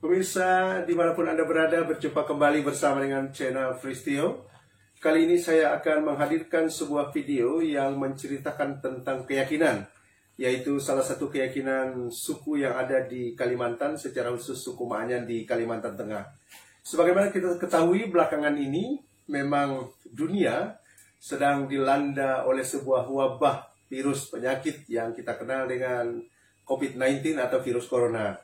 Pemirsa dimanapun Anda berada, berjumpa kembali bersama dengan channel Fristio. Kali ini saya akan menghadirkan sebuah video yang menceritakan tentang keyakinan, yaitu salah satu keyakinan suku yang ada di Kalimantan, secara khusus suku Maanyan di Kalimantan Tengah. Sebagaimana kita ketahui, belakangan ini memang dunia sedang dilanda oleh sebuah wabah virus penyakit yang kita kenal dengan COVID-19 atau virus corona.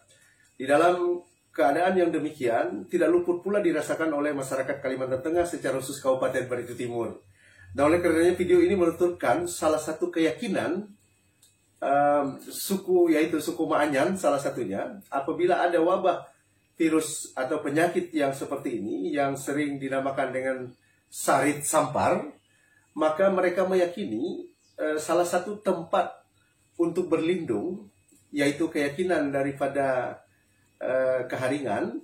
Di dalam keadaan yang demikian, tidak luput pula dirasakan oleh masyarakat Kalimantan Tengah, secara khusus Kabupaten Barito Timur. Nah, oleh karenanya video ini menuturkan salah satu keyakinan suku, yaitu suku Maanyan salah satunya. Apabila ada wabah virus atau penyakit yang seperti ini, yang sering dinamakan dengan sarit sampar, maka mereka meyakini salah satu tempat untuk berlindung, yaitu keyakinan daripada keharingan,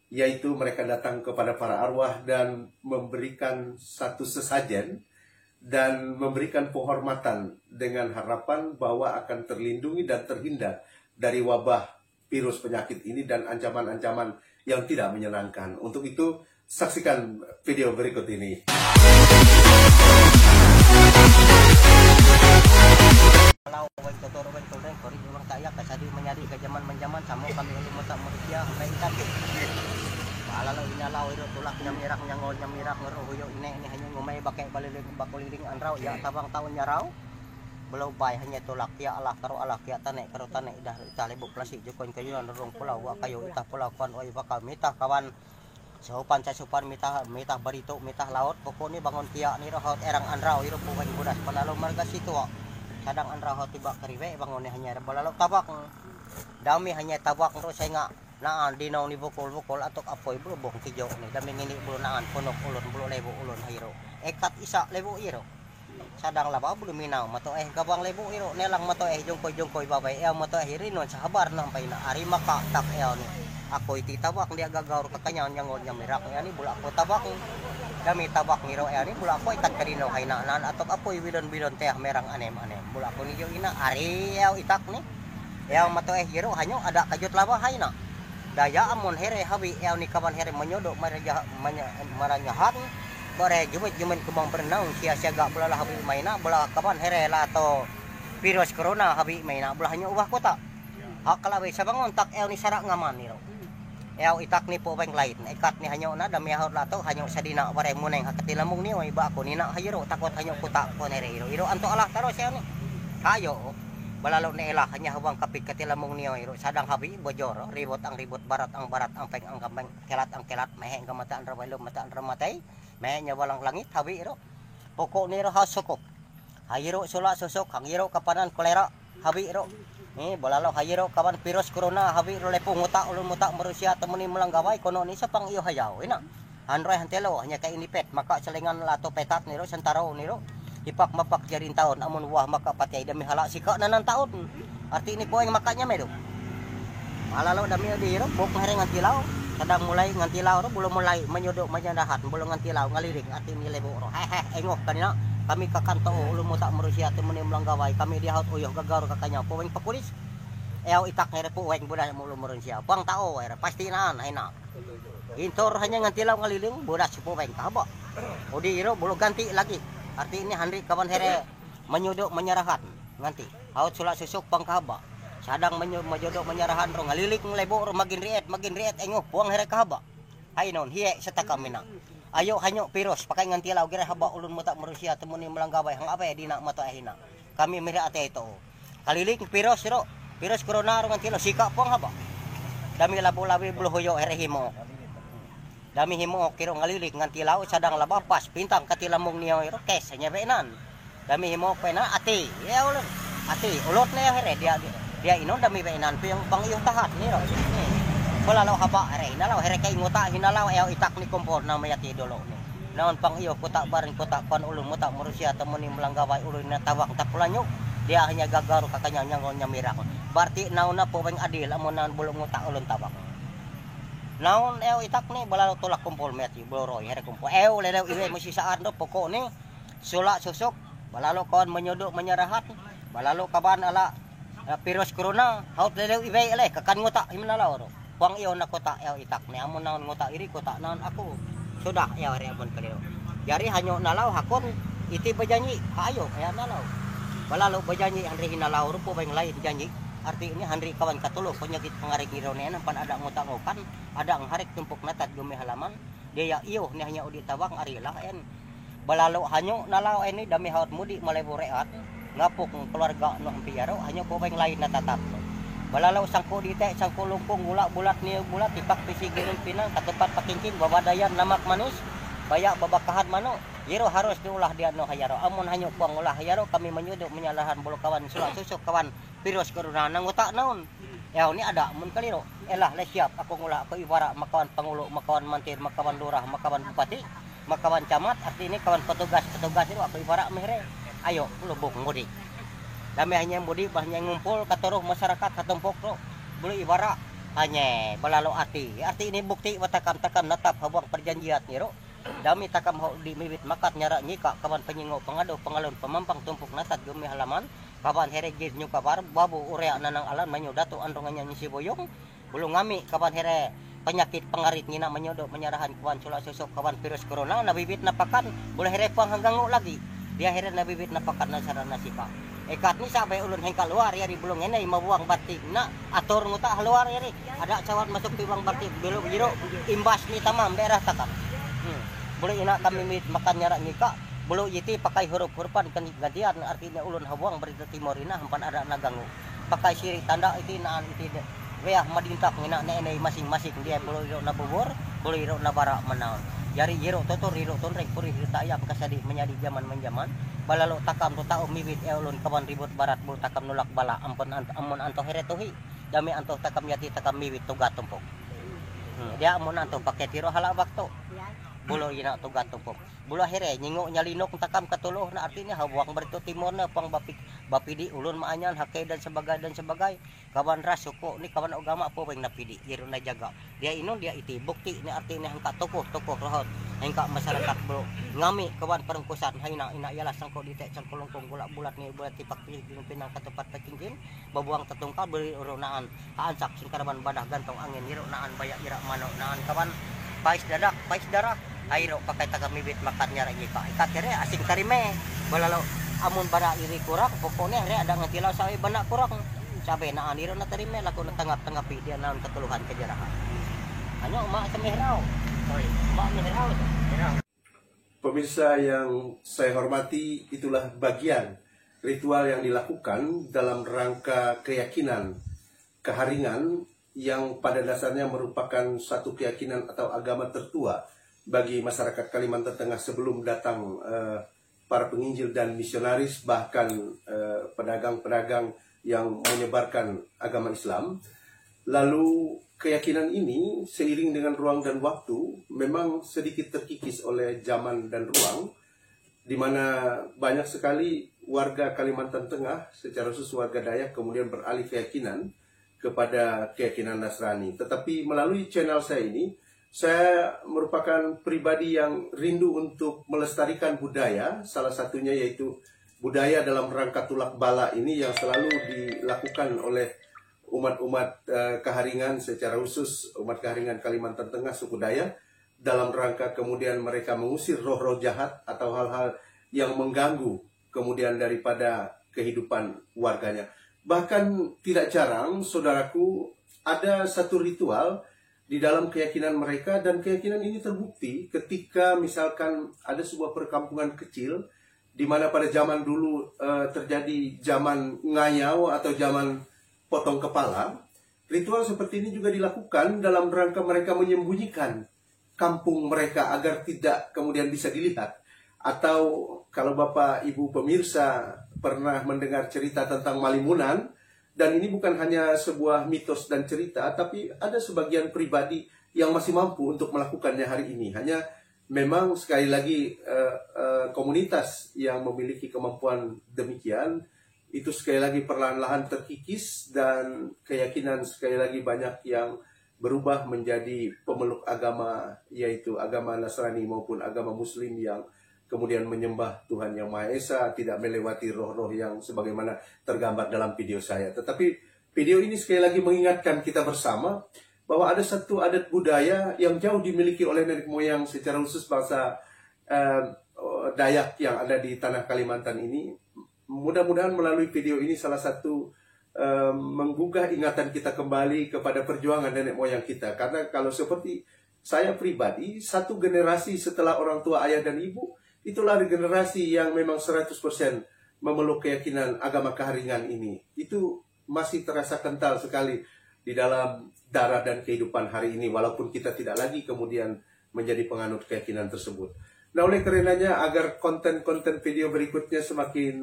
yaitu mereka datang kepada para arwah dan memberikan satu sesajen dan memberikan penghormatan dengan harapan bahwa akan terlindungi dan terhindar dari wabah virus penyakit ini dan ancaman-ancaman yang tidak menyenangkan. Untuk itu, saksikan video berikut ini. Kasadi menyadi ke zaman menjaman sama kami ini mata manusia mereka alalau inalau itu tulak nyamirak nyangol nyamirak ngeruhuyo ini hanya ngomai pakai bakuliling anrau ya tabang tahun nyarau belum bay hanya tulak ya Allah karo Allah ya tanek karo tanek dah tali bu plastik jokon kayu rong pulau wa kayu itah pulau kan oi bakal mitah kawan sopan casupan mitah barito mitah laut pokoknya bangun kia ni rohot erang anrau iru bukan budas panalo marga situ kadang anrah tiba keriwe bangunnya hanya balalo tabak dami hanya tabak terus saya nggak naan dinaw ni bukol atau apoy belum kijau nih dami ini belum naan ponok ulun belum lebu ulun hiro ekat isa lebu iro sadang laba belum minau mato gabang lebu iro nelang mato jongkoy babay mato hirinon sahabar nampai na ari maka tak nih aku iti tabak dia gagaur kekanyan yang mirak ni bulak ko tabak dami tabak ngiro ani bula ko ikat kadino hainaan atau apoy bilon teh merang anem bula ko niyo ina ari itak ni yang mato hiro hanyo ada kajut laba haina daya amon here habi ni kaban here menyodok maranyahan bare jumet kebang berenang sia-sia gak bula habi maina bula kaban here la atau virus corona habi maina bula hanyo ubah kota hak kalawe sabangon tak ni sarak ngaman niro itak ni po bang lain ikat ni hanyo na dami hawt lato hanyo sa dina bare muneng hakatilamong ni oi ba ko ni na hayro takot hanyo kuta ko ni iro anto Allah taro siya ni kayo balalo ni ela hanya hawang kapit katilamong ni oi sadang habi bojor ribot ang barat ang peng ang kambang kelat mehe ang mataan rawalo mataan ramatay mehe nya walang langit habi iro pokok ni ro hasukok hayro sula susok hangiro kapanan kolera habi iro balalo hayro kawan virus corona habi role punguta ulun muta manusia temuni melanggawai kono ni sapang iyo hayaw ina hanroy hantelo hanya kay inipet maka selingan lato petat niro sentaro niro ipak mapak jarin taon amun wah maka patay dami hala sika nanan taon arti ini poeng makanya medo malalo dami diro bok hereng ngantilaw kadang mulai ngantilaw ro belum mulai menyodok manyandahat belum ngantilaw ngaliring arti ni lebo ro engoh kanina kami kakanto ulun mo tak manusia temuni melanggawai kami dihaut uyuh gagar kakanya puweng pakulis itak ngere puweng budak ulun manusia bang tao pasti naan aina intor hanya ngantilaw ngaliling budak puweng kahaba odi iro bulu ganti lagi arti ini handri kawan here menyodok menyerahan nganti haut sulak susuk bang kahaba sadang menyodok menyerahan ro ngaliling lebo magin riet engoh puang here kahaba ainon hiye setaka mina ayo hanyo virus pakai ngantilaw gira haba ulun muta manusia temuni melanggawai hang apa dina mato hina kami mira ate itu kaliling virus corona ro ngantilaw sika pong haba dami labu-labi buluhoyo herehimo dami himo kiro ngaliling ngantilaw sadang laba pas pintang katilamong niyo iro kes hanya benan dami himo pena ati ulun ati ulot na here dia inon dami benan piyang pangiyong tahat niro balalo haba inalaw here kay nguta hinalaw itak ni kompor na mayati dolo ni naon pang iyo kuta baring kuta pan ulun muta manusia temuni melanggawai ulun na tawak tapulanyo dia hanya gagaru kakanya nyangol nyamirak berarti naon na po bang adil amon naon bulong nguta ulun tawak naon itak ni balalo tulak kumpol meti bloroy here kumpol lelew iwe masisaan do pokok ni sula susuk balalo kon menyodok menyerahat balalo kaban ala virus corona haut lelew iwe kakan nguta himanalaw ro Puang iyo na kota iyo itak ni amon naon ngota iri kota naon aku. Sudah iyo hari amon kaliro. Jari hanyo nalaw hakon iti bajanyi ayo aya nalaw. Balalo bajanyi handri hinalaw rupo bayang lain janji. Arti ini handri kawan katulog penyakit pengarik ironean pan ada ngota ngokan, ada ang harik tumpuk natat gumi halaman. Dia iyo ni hanya udi tawang arilah en. Balalo hanyo nalaw ini dami hawat mudi malebo reat. Ngapok keluarga no ampiyaro hanyo po bayang lain natatap. Balalaw sangko dite sangko lungkong gula bulat ni bulat tipak pisigirin pinang katepat pakingking babadayan namak manus baya babakahan mano yero harus diulah dia no hayaro amun hanyo puang ulah hayaro kami menyuduk menyalahan bulu kawan sulak susuk kawan virus corona nangutak naon ya ini ada mun kaliro elah le siap aku ngulah aku ibarat makawan pangulo makawan mantir makawan lurah makawan bupati makawan camat arti ini kawan petugas itu aku ibarat mehre ayo lubuk mudik dami hanya budi bahnya ngumpul katuruh masyarakat katumpuk ro boleh ibarat hanya balalo arti ini bukti watakam takam natap habang perjanjian niro dami takam ho di mibit makat nyara nyika kawan penyingo pengado pengalun pemampang tumpuk nasat gumi halaman kawan here gid nyu kabar babu urea nanang alam manyo datu androngannya nyisi boyong belum ngami kawan here penyakit pengarit ngina menyodok menyarahan kawan sulak susuk kawan virus corona nabibit napakan boleh here pang hanggangu lagi dia here nabibit napakan nasarana sipa ekat ni sampai ulun hengkal luar ya di belum ini mau buang batik nak atur ngutak luar ya ada cawan masuk di buang batik belum jiro imbas ni tamam daerah takak boleh ina kami mit makan nyarak nyika boleh yiti pakai huruf-hurufan gantian artinya ulun habuang berita timur ina hampan ada naganggu pakai siri tanda itu naan itu weah madintak ngina nenek masing-masing dia boleh iro nabubur boleh iro nabara menaon jari jiro tutur iro tunrek puri cerita ayam kasadi menjadi zaman menjaman balalo takam tu tau mibit eulun kawan ribut barat bul takam nolak bala ampun amun anto heretohi dami anto takam yati takam mibit tuga tumpuk dia amun anto pakai tiro halak waktu bulo ina tuga tumpuk bulo here nyingo nyalinok takam katuluh na artinya habuang berito timur na pang bapidi ulun maanyan hakay dan sebagai kawan ras suko ni kawan agama po bang napidi jero na jaga dia inon dia iti bukti ni artinya hangka tokoh rohot hangka masyarakat bro ngami kawan perengkusan hayna ina ialah sangko dite sangkolongkong gula bulat ni bulat tipak pinang katupat pakingkin babuang tetungkal beri uronaan aansak singkaraban badah gantong angin jero naan bayak ira mano naan kawan pais darah airo pakai takam mibit makan nyara nyika ikat kere asing karime balalo amun bara iri kurang pokoknya re ada ngatilaw sawi bana kurang sabe na aniro na tarime laku na tanggap-tanggapi dia naon ketuluhan kejarahan hanya mak semehrau mak mehrau Pemirsa yang saya hormati, itulah bagian ritual yang dilakukan dalam rangka keyakinan keharingan yang pada dasarnya merupakan satu keyakinan atau agama tertua bagi masyarakat Kalimantan Tengah sebelum datang para penginjil dan misionaris, bahkan pedagang-pedagang yang menyebarkan agama Islam. Lalu keyakinan ini seiring dengan ruang dan waktu memang sedikit terkikis oleh zaman dan ruang, di mana banyak sekali warga Kalimantan Tengah, secara khusus warga Dayak, kemudian beralih keyakinan kepada keyakinan Nasrani. Tetapi melalui channel saya ini, saya merupakan pribadi yang rindu untuk melestarikan budaya, salah satunya yaitu budaya dalam rangka tulak bala ini yang selalu dilakukan oleh umat-umat keharingan, secara khusus umat keharingan Kalimantan Tengah suku Dayak, dalam rangka kemudian mereka mengusir roh-roh jahat atau hal-hal yang mengganggu kemudian daripada kehidupan warganya. Bahkan tidak jarang, saudaraku, ada satu ritual di dalam keyakinan mereka, dan keyakinan ini terbukti ketika misalkan ada sebuah perkampungan kecil di mana pada zaman dulu terjadi zaman ngayau atau zaman potong kepala. Ritual seperti ini juga dilakukan dalam rangka mereka menyembunyikan kampung mereka agar tidak kemudian bisa dilihat. Atau kalau Bapak Ibu pemirsa pernah mendengar cerita tentang Malimunan, dan ini bukan hanya sebuah mitos dan cerita, tapi ada sebagian pribadi yang masih mampu untuk melakukannya hari ini. Hanya memang sekali lagi komunitas yang memiliki kemampuan demikian, itu sekali lagi perlahan-lahan terkikis, dan keyakinan sekali lagi banyak yang berubah menjadi pemeluk agama, yaitu agama Nasrani maupun agama Muslim yang kemudian menyembah Tuhan Yang Maha Esa, tidak melewati roh-roh yang sebagaimana tergambar dalam video saya. Tetapi video ini sekali lagi mengingatkan kita bersama bahwa ada satu adat budaya yang jauh dimiliki oleh nenek moyang secara khusus bangsa Dayak yang ada di tanah Kalimantan ini. Mudah-mudahan melalui video ini salah satu menggugah ingatan kita kembali kepada perjuangan nenek moyang kita. Karena kalau seperti saya pribadi, satu generasi setelah orang tua, ayah dan ibu, itulah generasi yang memang 100% memeluk keyakinan agama keharingan ini. Itu masih terasa kental sekali di dalam darah dan kehidupan hari ini, walaupun kita tidak lagi kemudian menjadi penganut keyakinan tersebut. Nah, oleh karenanya agar konten-konten video berikutnya semakin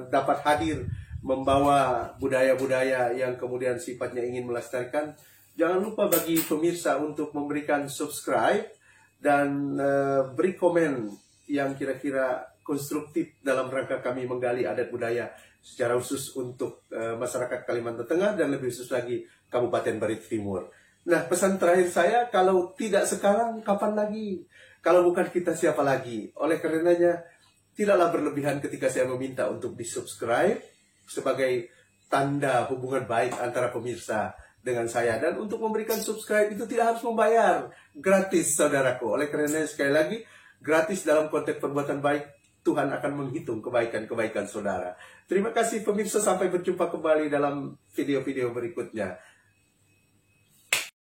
dapat hadir membawa budaya-budaya yang kemudian sifatnya ingin melestarikan, jangan lupa bagi pemirsa untuk memberikan subscribe dan beri komen yang kira-kira konstruktif dalam rangka kami menggali adat budaya secara khusus untuk masyarakat Kalimantan Tengah dan lebih khusus lagi Kabupaten Barito Timur. Nah, pesan terakhir saya, kalau tidak sekarang, kapan lagi? Kalau bukan kita, siapa lagi? Oleh karenanya, tidaklah berlebihan ketika saya meminta untuk di-subscribe sebagai tanda hubungan baik antara pemirsa dengan saya. Dan untuk memberikan subscribe itu tidak harus membayar. Gratis, saudaraku. Oleh karenanya, sekali lagi, gratis dalam konteks perbuatan baik, Tuhan akan menghitung kebaikan-kebaikan saudara. Terima kasih pemirsa, sampai berjumpa kembali dalam video-video berikutnya.